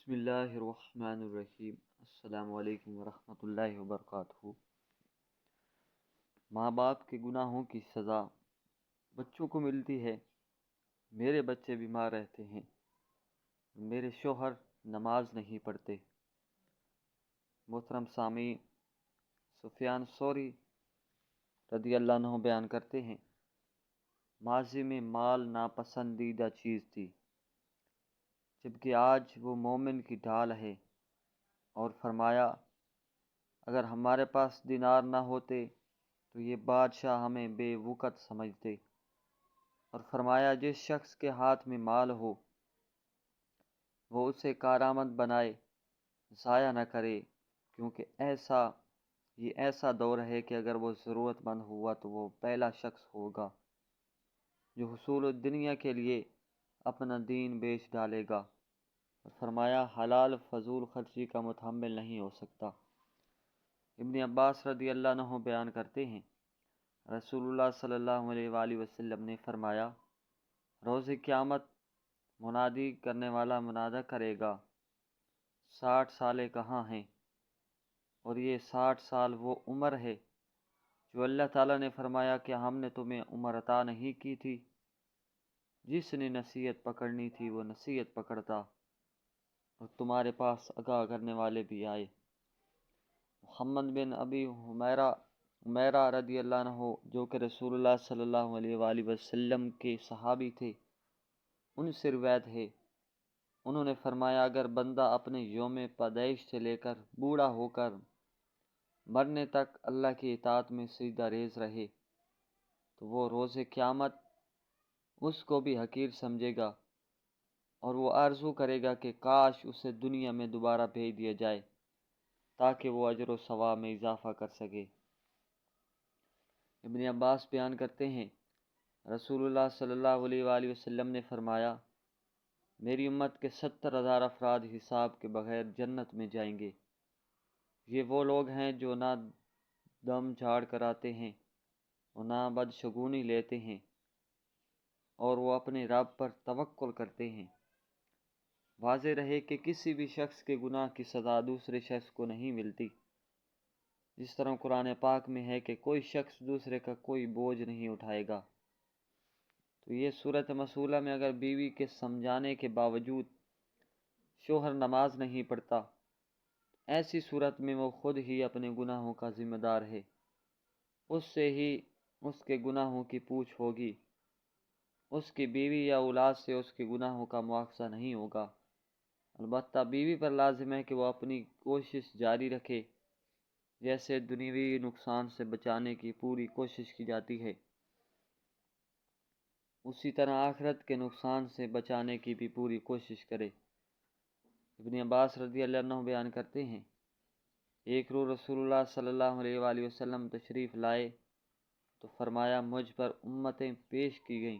بسم اللہ الرحمن الرحیم۔ السلام علیکم ورحمۃ اللہ وبرکاتہ۔ ماں باپ کے گناہوں کی سزا بچوں کو ملتی ہے۔ میرے بچے بیمار رہتے ہیں، میرے شوہر نماز نہیں پڑھتے۔ محترم سامعین، سفیان ثوری رضی اللہ عنہ بیان کرتے ہیں، ماضی میں مال ناپسندیدہ چیز تھی، جبکہ آج وہ مومن کی ڈھال ہے، اور فرمایا اگر ہمارے پاس دینار نہ ہوتے تو یہ بادشاہ ہمیں بے وقت سمجھتے، اور فرمایا جس شخص کے ہاتھ میں مال ہو وہ اسے کارآمد بنائے، ضائع نہ کرے، کیونکہ یہ ایسا دور ہے کہ اگر وہ ضرورت مند ہوا تو وہ پہلا شخص ہوگا جو حصول الدنیا کے لیے اپنا دین بیچ ڈالے گا، اور فرمایا حلال فضول خرچی کا متحمل نہیں ہو سکتا۔ ابن عباس رضی اللہ عنہ بیان کرتے ہیں، رسول اللہ صلی اللہ علیہ وآلہ وسلم نے فرمایا، روز قیامت منادی کرنے والا منادہ کرے گا، 60 سالے کہاں ہیں؟ اور یہ 60 سال وہ عمر ہے جو اللہ تعالیٰ نے فرمایا کہ ہم نے تمہیں عمر عطا نہیں کی تھی۔ جس نے نصیحت پکڑنی تھی وہ نصیحت پکڑتا، اور تمہارے پاس آگاہ کرنے والے بھی آئے۔ محمد بن ابی حمیرہ رضی اللہ عنہ، جو کہ رسول اللہ صلی اللہ علیہ وآلہ وسلم کے صحابی تھے، ان سے روایت ہے، انہوں نے فرمایا اگر بندہ اپنے یوم پیدائش سے لے کر بوڑھا ہو کر مرنے تک اللہ کی اطاعت میں سجدہ ریز رہے تو وہ روز قیامت اس کو بھی حقیر سمجھے گا، اور وہ آرزو کرے گا کہ کاش اسے دنیا میں دوبارہ بھیج دیا جائے تاکہ وہ اجر و ثواب میں اضافہ کر سکے۔ ابن عباس بیان کرتے ہیں، رسول اللہ صلی اللہ علیہ وآلہ وسلم نے فرمایا، میری امت کے 70,000 افراد حساب کے بغیر جنت میں جائیں گے۔ یہ وہ لوگ ہیں جو نہ دم جھاڑ کراتے ہیں اور نہ بدشگونی لیتے ہیں، اور وہ اپنے رب پر توکل کرتے ہیں۔ واضح رہے کہ کسی بھی شخص کے گناہ کی سزا دوسرے شخص کو نہیں ملتی، جس طرح قرآن پاک میں ہے کہ کوئی شخص دوسرے کا کوئی بوجھ نہیں اٹھائے گا۔ تو یہ صورت مسئولہ میں اگر بیوی کے سمجھانے کے باوجود شوہر نماز نہیں پڑھتا، ایسی صورت میں وہ خود ہی اپنے گناہوں کا ذمہ دار ہے، اس سے ہی اس کے گناہوں کی پوچھ ہوگی، اس کی بیوی یا اولاد سے اس کے گناہوں کا مواخذہ نہیں ہوگا۔ البتہ بیوی پر لازم ہے کہ وہ اپنی کوشش جاری رکھے، جیسے دنیوی نقصان سے بچانے کی پوری کوشش کی جاتی ہے، اسی طرح آخرت کے نقصان سے بچانے کی بھی پوری کوشش کرے۔ ابن عباس رضی اللہ عنہ بیان کرتے ہیں، ایک روز رسول اللہ صلی اللہ علیہ وآلہ وسلم تشریف لائے تو فرمایا مجھ پر امتیں پیش کی گئیں،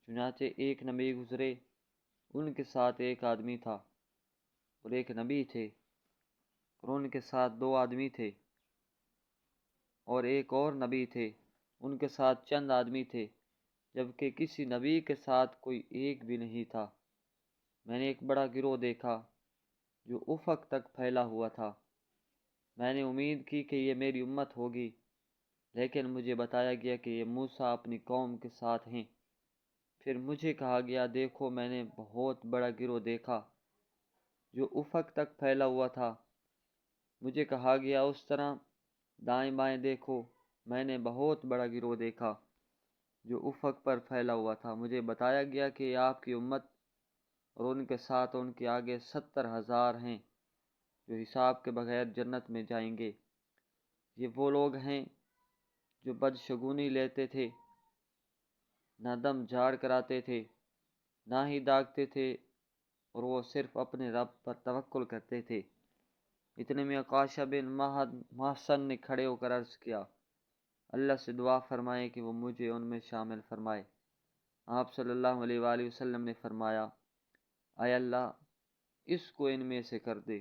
چنانچہ ایک نبی گزرے، ان کے ساتھ ایک آدمی تھا، اور ایک نبی تھے، اور ان کے ساتھ 2 آدمی تھے، اور ایک اور نبی تھے، ان کے ساتھ چند آدمی تھے، جبکہ کسی نبی کے ساتھ کوئی ایک بھی نہیں تھا۔ میں نے ایک بڑا گروہ دیکھا جو افق تک پھیلا ہوا تھا۔ میں نے امید کی کہ یہ میری امت ہوگی، لیکن مجھے بتایا گیا کہ یہ موسیٰ اپنی قوم کے ساتھ ہیں۔ پھر مجھے کہا گیا دیکھو میں نے بہت بڑا گروہ دیکھا جو افق تک پھیلا ہوا تھا۔ مجھے کہا گیا اس طرح دائیں بائیں دیکھو، میں نے بہت بڑا گروہ دیکھا جو افق پر پھیلا ہوا تھا۔ مجھے بتایا گیا کہ یہ آپ کی امت اور ان کے ساتھ ان کے آگے 70,000 ہیں جو حساب کے بغیر جنت میں جائیں گے۔ یہ وہ لوگ ہیں جو بدشگونی لیتے تھے، نہ دم جھاڑ کراتے تھے، نہ ہی داغتے تھے، اور وہ صرف اپنے رب پر توکل کرتے تھے۔ اتنے میں عکاشہ بن محصن نے کھڑے ہو کر عرض کیا، اللہ سے دعا فرمائے کہ وہ مجھے ان میں شامل فرمائے۔ آپ صلی اللہ علیہ وآلہ وسلم نے فرمایا، اے اللہ اس کو ان میں سے کر دے۔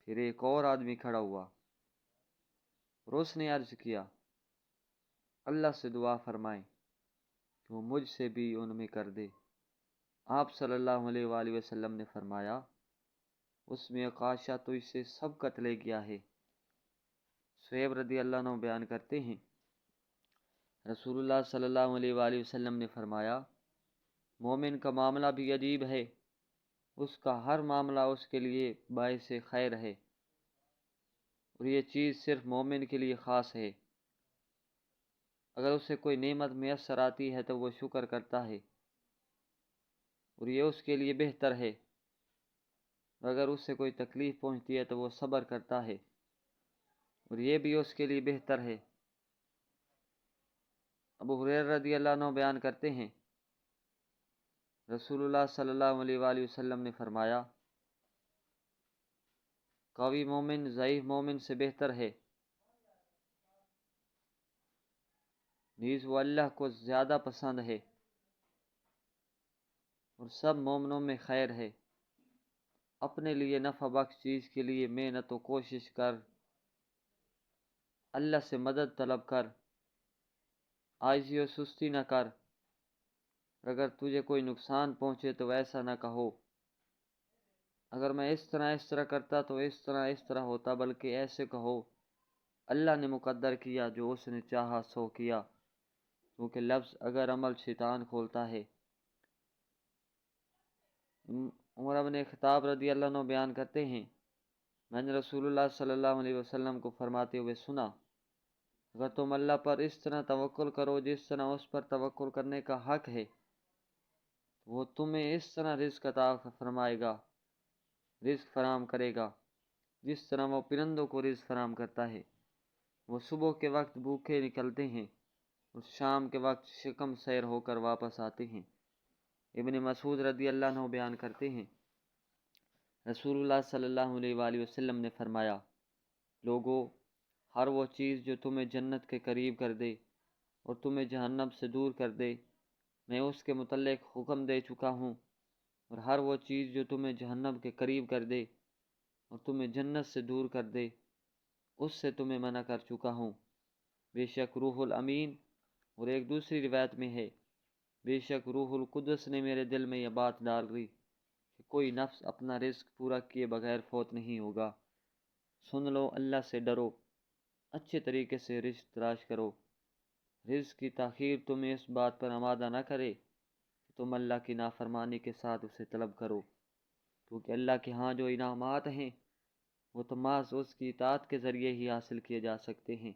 پھر ایک اور آدمی کھڑا ہوا اور اس نے عرض کیا، اللہ سے دعا فرمائے کہ وہ مجھ سے بھی ان میں کر دے۔ آپ صلی اللہ علیہ وآلہ وسلم نے فرمایا، اس میں عکاشہ تو اسے سبقت لے گیا ہے۔ صہیب رضی اللہ عنہ بیان کرتے ہیں، رسول اللہ صلی اللہ علیہ وآلہ وسلم نے فرمایا، مومن کا معاملہ بھی عجیب ہے، اس کا ہر معاملہ اس کے لیے باعث خیر ہے، اور یہ چیز صرف مومن کے لیے خاص ہے۔ اگر اسے کوئی نعمت میسر آتی ہے تو وہ شکر کرتا ہے، اور یہ اس کے لیے بہتر ہے، اور اگر اسے کوئی تکلیف پہنچتی ہے تو وہ صبر کرتا ہے، اور یہ بھی اس کے لیے بہتر ہے۔ ابو ہریرہ رضی اللہ عنہ بیان کرتے ہیں، رسول اللہ صلی اللہ علیہ وآلہ وسلم نے فرمایا، قوی مومن ضعیف مومن سے بہتر ہے، نیز وہ اللہ کو زیادہ پسند ہے، اور سب مومنوں میں خیر ہے۔ اپنے لیے نفع بخش چیز کے لیے محنت و کوشش کر، اللہ سے مدد طلب کر، عاجزی و سستی نہ کر۔ اگر تجھے کوئی نقصان پہنچے تو ایسا نہ کہو، اگر میں اس طرح کرتا تو اس طرح ہوتا، بلکہ ایسے کہو، اللہ نے مقدر کیا، جو اس نے چاہا سو کیا، کیونکہ لفظ اگر عمل شیطان کھولتا ہے۔ عمر بن خطاب رضی اللہ عنہ بیان کرتے ہیں، میں نے رسول اللہ صلی اللہ علیہ وسلم کو فرماتے ہوئے سنا، اگر تم اللہ پر اس طرح توکل کرو جس طرح اس پر توکل کرنے کا حق ہے، وہ تمہیں اس طرح رزق عطا فرمائے گا، رزق فراہم کرے گا، جس طرح وہ پرندوں کو رزق فراہم کرتا ہے۔ وہ صبح کے وقت بھوکے نکلتے ہیں اور شام کے وقت شکم سیر ہو کر واپس آتے ہیں۔ ابن مسعود رضی اللہ عنہ بیان کرتے ہیں، رسول اللہ صلی اللہ علیہ وآلہ وسلم نے فرمایا، لوگو، ہر وہ چیز جو تمہیں جنت کے قریب کر دے اور تمہیں جہنم سے دور کر دے، میں اس کے متعلق حکم دے چکا ہوں، اور ہر وہ چیز جو تمہیں جہنم کے قریب کر دے اور تمہیں جنت سے دور کر دے، اس سے تمہیں منع کر چکا ہوں۔ بے شک روح الامین، اور ایک دوسری روایت میں ہے، بے شک روح القدس نے میرے دل میں یہ بات ڈال دی کہ کوئی نفس اپنا رزق پورا کیے بغیر فوت نہیں ہوگا۔ سن لو، اللہ سے ڈرو، اچھے طریقے سے رزق تلاش کرو، رزق کی تاخیر تمہیں اس بات پر آمادہ نہ کرے کہ تم اللہ کی نافرمانی کے ساتھ اسے طلب کرو، کیونکہ اللہ کے ہاں جو انعامات ہیں وہ تو محض اس کی اطاعت کے ذریعے ہی حاصل کیے جا سکتے ہیں۔